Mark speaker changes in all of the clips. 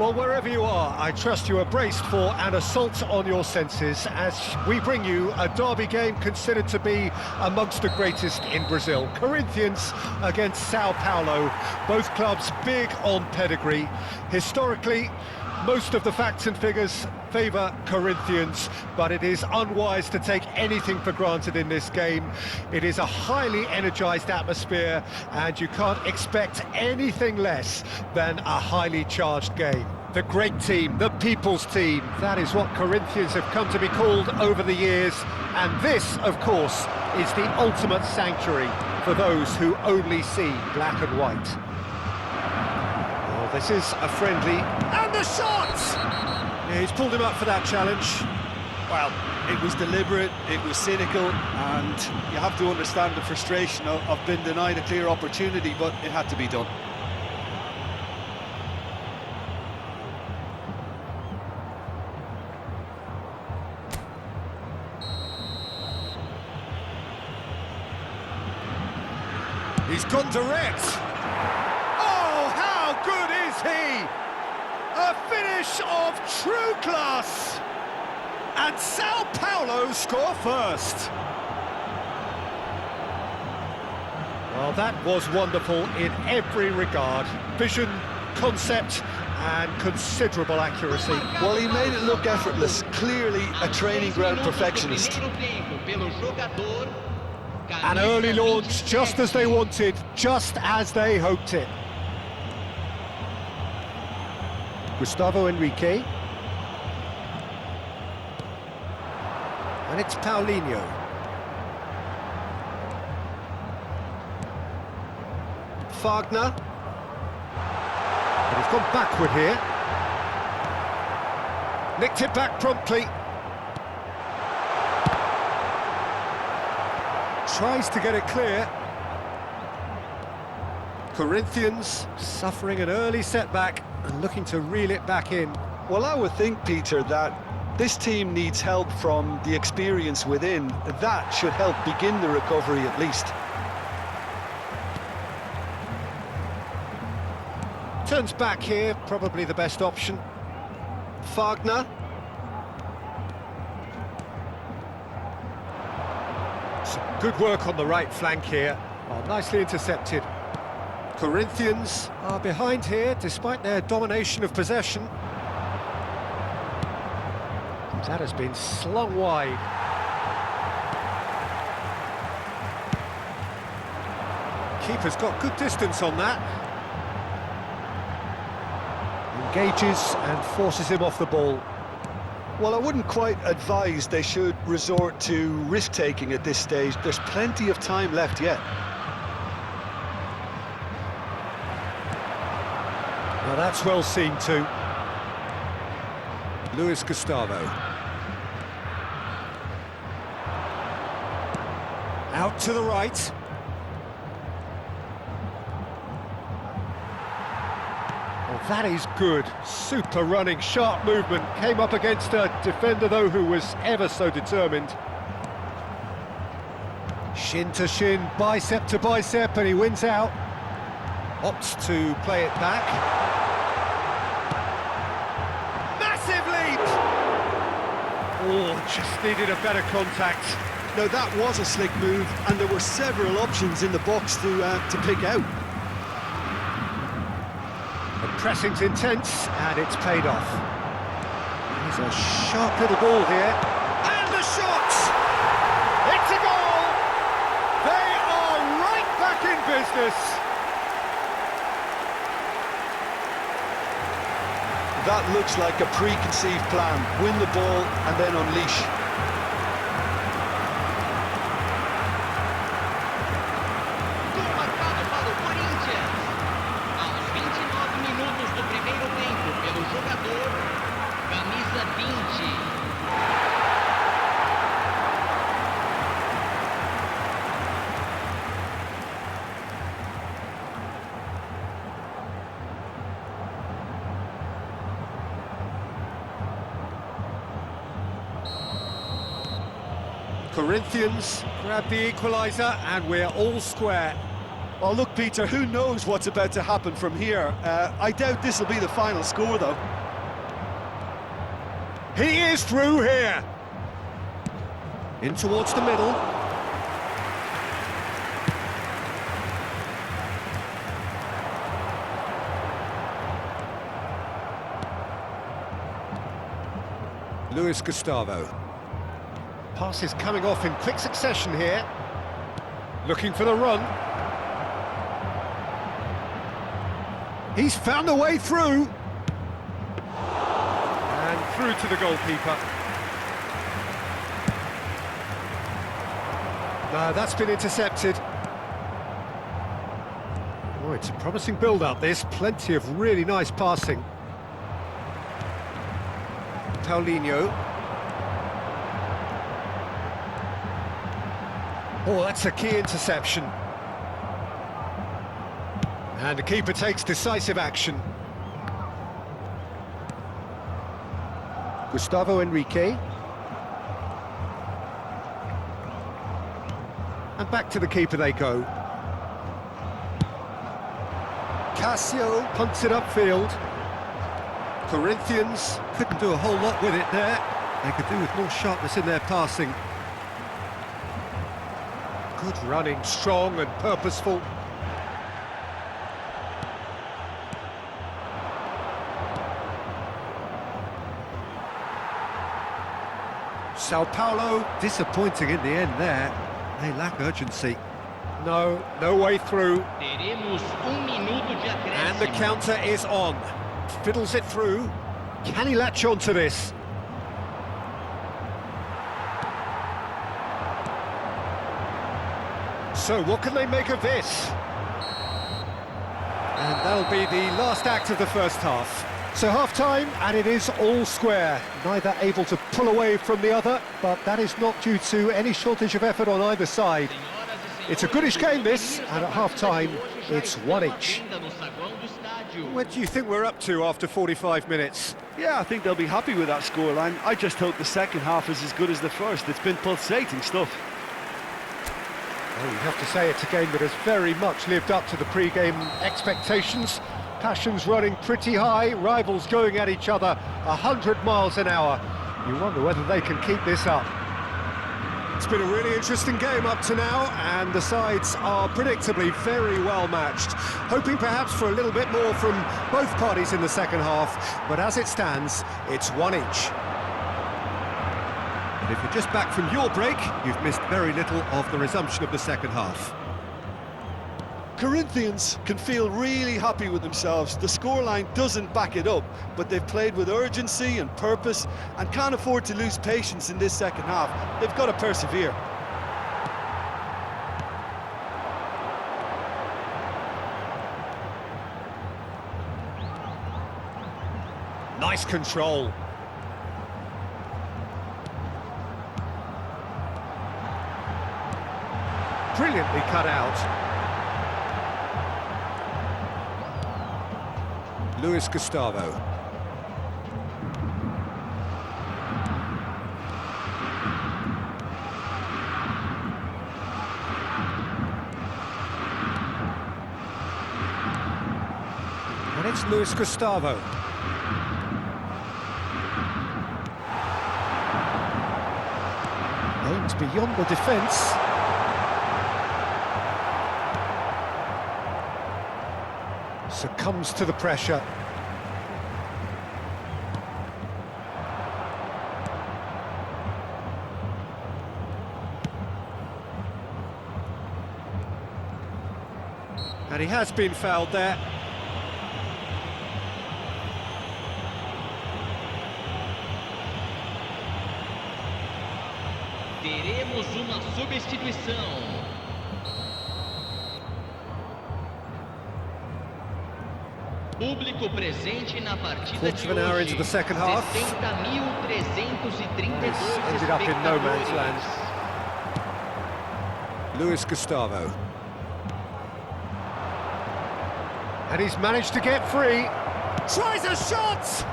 Speaker 1: Well, wherever you are, I trust you are braced for an assault on your senses as we bring you a derby game considered to be amongst the greatest in Brazil. Corinthians against São Paulo, both clubs big on pedigree. Historically, most of the facts and figures favour Corinthians, but it is unwise to take anything for granted in this game. It is a highly energised atmosphere, and you can't expect anything less than a highly charged game. The great team, the people's team, that is what Corinthians have come to be called over the years, and this, of course, is the ultimate sanctuary for those who only see black and white. This is a friendly, and the shot! Yeah, he's pulled him up for that challenge.
Speaker 2: Well, it was deliberate, it was cynical, and you have to understand the frustration of being denied a clear opportunity, but it had to be done.
Speaker 1: He's gone direct. Good is he? A finish of true class. And São Paulo score first. Well, that was wonderful in every regard. Vision, concept, and considerable accuracy.
Speaker 2: Well, he made it look effortless. Clearly a training ground perfectionist.
Speaker 1: An early launch, just as they wanted, just as they hoped it. Gustavo Henrique. And it's Paulinho. Wagner. But he's gone backward here. Nicked it back promptly. Tries to get it clear. Corinthians suffering an early setback and looking to reel it back in.
Speaker 2: Well, I would think, Peter, that this team needs help from the experience within. That should help begin the recovery at least.
Speaker 1: Turns back here, probably the best option. Wagner. Some good work on the right flank here. Oh, nicely intercepted. Corinthians are behind here, despite their domination of possession. That has been slung wide. Keeper's got good distance on that. Engages and forces him off the ball.
Speaker 2: Well, I wouldn't quite advise they should resort to risk-taking at this stage. There's plenty of time left yet.
Speaker 1: Well, that's well seen too. Luis Gustavo. Out to the right. Well, that is good. Super running, sharp movement. Came up against a defender, though, who was ever so determined. Shin to shin, bicep to bicep, and he wins out. Opts to play it back. Massive leap! Oh, just needed a better contact.
Speaker 2: No, that was a slick move, and there were several options in the box to pick out.
Speaker 1: The pressing's intense, and it's paid off. There's a sharp little ball here. And the shot! It's a goal! They are right back in business.
Speaker 2: That looks like a preconceived plan. Win the ball and then unleash.
Speaker 1: Corinthians grab the equaliser, and we're all square.
Speaker 2: Oh, look, Peter, who knows what's about to happen from here? I doubt this will be the final score, though.
Speaker 1: He is through here. In towards the middle. Luis Gustavo. Pass is coming off in quick succession here. Looking for the run. He's found a way through. And through to the goalkeeper. No, that's been intercepted. Oh, it's a promising build-up, this. Plenty of really nice passing. Paulinho. Oh, that's a key interception. And the keeper takes decisive action. Gustavo Enrique. And back to the keeper they go. Cassio punts it upfield. Corinthians couldn't do a whole lot with it there. They could do with more sharpness in their passing. Good running, strong and purposeful. São Paulo disappointing in the end there. They lack urgency. No way through. And the counter is on. Fiddles it through. Can he latch on to this? So what can they make of this? And that'll be the last act of the first half. So half-time, and it is all square. Neither able to pull away from the other, but that is not due to any shortage of effort on either side. It's a goodish game, this, and at half-time, it's one each. What do you think we're up to after 45 minutes?
Speaker 2: Yeah, I think they'll be happy with that scoreline. I just hope the second half is as good as the first. It's been pulsating stuff.
Speaker 1: Well, you have to say it's a game that has very much lived up to the pre-game expectations. Passions running pretty high, rivals going at each other 100 miles an hour. You wonder whether they can keep this up. It's been a really interesting game up to now, and the sides are predictably very well matched. Hoping perhaps for a little bit more from both parties in the second half, but as it stands, it's one each. And if you're just back from your break, you've missed very little of the resumption of the second half.
Speaker 2: Corinthians can feel really happy with themselves. The scoreline doesn't back it up, but they've played with urgency and purpose and can't afford to lose patience in this second half. They've got to persevere.
Speaker 1: Nice control. Brilliantly cut out. Luis Gustavo. And it's Luis Gustavo. Aimed beyond the defence. Succumbs to the pressure. And he has been fouled there.
Speaker 3: Teremos uma substituição. Público presente na partida de
Speaker 1: hour into
Speaker 3: hoje.
Speaker 1: the second half.
Speaker 3: 70.332
Speaker 1: Ended up in no man's land. Luis Gustavo. And he's managed to get free. Tries a shot!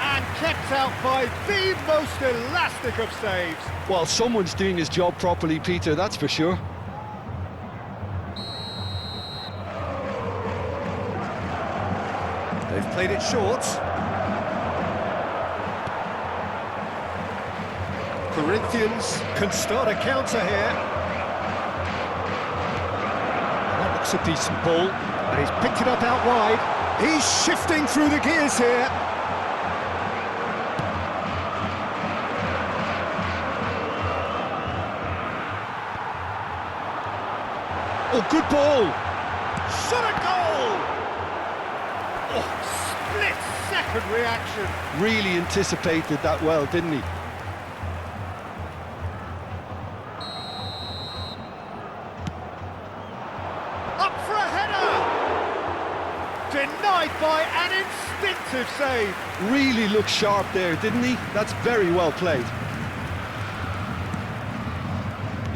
Speaker 1: And kept out by the most elastic of saves.
Speaker 2: Well, someone's doing his job properly, Peter, that's for sure.
Speaker 1: They've played it short. Corinthians can start a counter here. That looks a decent ball, and he's picked it up out wide. He's shifting through the gears here. Oh, good ball! Shot a goal! Oh, split-second reaction.
Speaker 2: Really anticipated that well, didn't he?
Speaker 1: Up for a header! Denied by an instinctive save.
Speaker 2: Really looked sharp there, didn't he? That's very well played.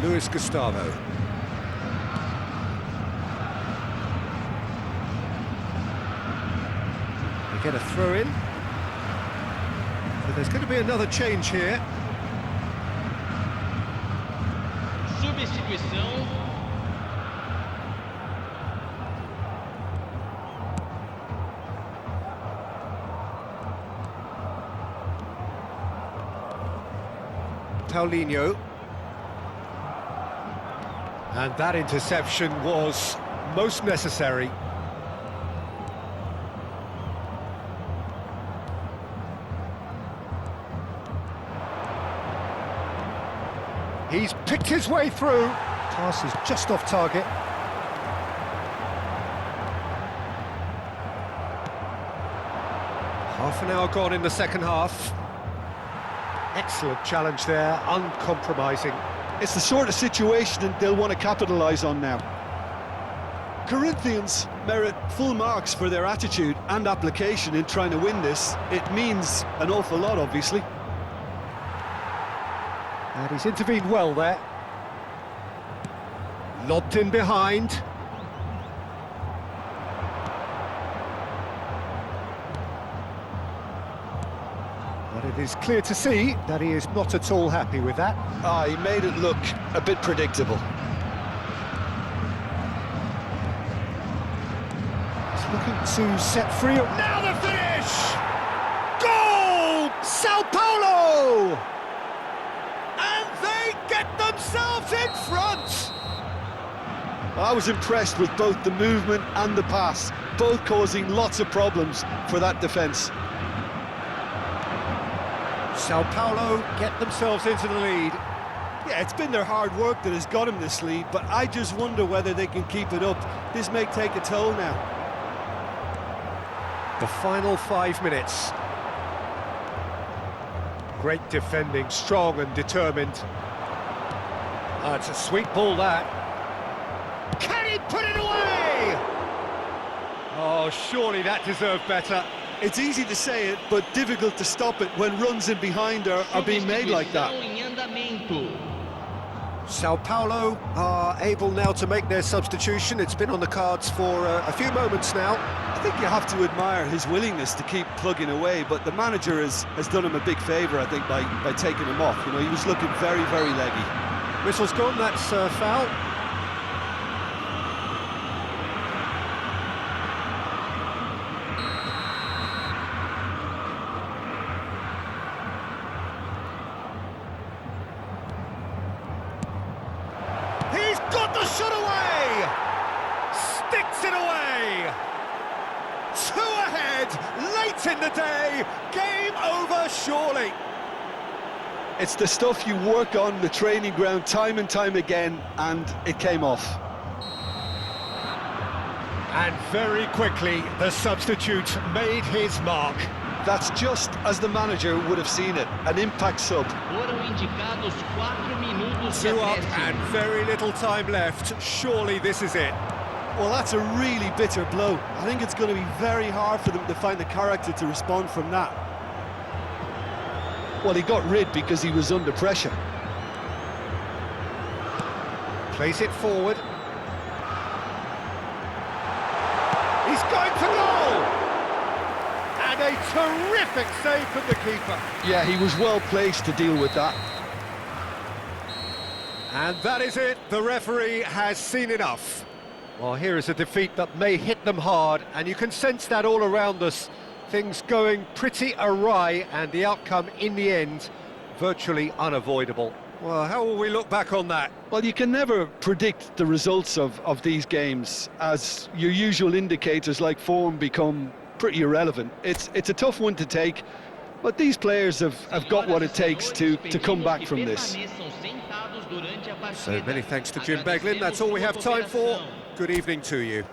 Speaker 1: Luis Gustavo. They get a throw in. So there's going to be another change here.
Speaker 3: Substituição.
Speaker 1: Paulinho. And that interception was most necessary. He's picked his way through. Pass is just off target. Half an hour gone in the second half. Excellent challenge there, uncompromising.
Speaker 2: It's the sort of situation they'll want to capitalise on now. Corinthians merit full marks for their attitude and application in trying to win this. It means an awful lot, obviously.
Speaker 1: And he's intervened well there. Lobbed in behind. But it is clear to see that he is not at all happy with that.
Speaker 2: He made it look a bit predictable.
Speaker 1: He's looking to set free. Now the finish! Goal! São Paulo! And they get themselves in front!
Speaker 2: I was impressed with both the movement and the pass, both causing lots of problems for that defence.
Speaker 1: São Paulo get themselves into the lead.
Speaker 2: Yeah, it's been their hard work that has got them this lead, but I just wonder whether they can keep it up. This may take a toll now.
Speaker 1: The final 5 minutes. Great defending, strong and determined. It's a sweet ball, that. Can he put it away? Oh, surely that deserved better.
Speaker 2: It's easy to say it, but difficult to stop it when runs in behind are being made like that.
Speaker 1: São Paulo are able now to make their substitution. It's been on the cards for a few moments now.
Speaker 2: I think you have to admire his willingness to keep plugging away, but the manager has done him a big favour, I think, by taking him off. You know, he was looking very, very leggy.
Speaker 1: Whistle's gone, that's foul. He's got the shot away! Sticks it away! 2 ahead, late in the day, game over surely.
Speaker 2: It's the stuff you work on the training ground time and time again, and it came off.
Speaker 1: And very quickly, the substitute made his mark.
Speaker 2: That's just as the manager would have seen it, an impact sub.
Speaker 3: Foram indicados 4 minutos de
Speaker 1: 2 up
Speaker 3: acréscimo.
Speaker 1: and very little time left. Surely this is it.
Speaker 2: Well, that's a really bitter blow. I think it's going to be very hard for them to find the character to respond from that. Well, he got rid because he was under pressure.
Speaker 1: Plays it forward. He's going for goal! And a terrific save from the keeper.
Speaker 2: Yeah, he was well placed to deal with that.
Speaker 1: And that is it. The referee has seen enough. Well, here is a defeat that may hit them hard, and you can sense that all around us. Things going pretty awry, and the outcome in the end virtually unavoidable. Well, how will we look back on that?
Speaker 2: Well, you can never predict the results of these games, as your usual indicators like form become pretty irrelevant. It's a tough one to take, but these players have got what it takes to come back from this.
Speaker 1: So many thanks to Jim Beglin. That's all we have time for. Good evening to you.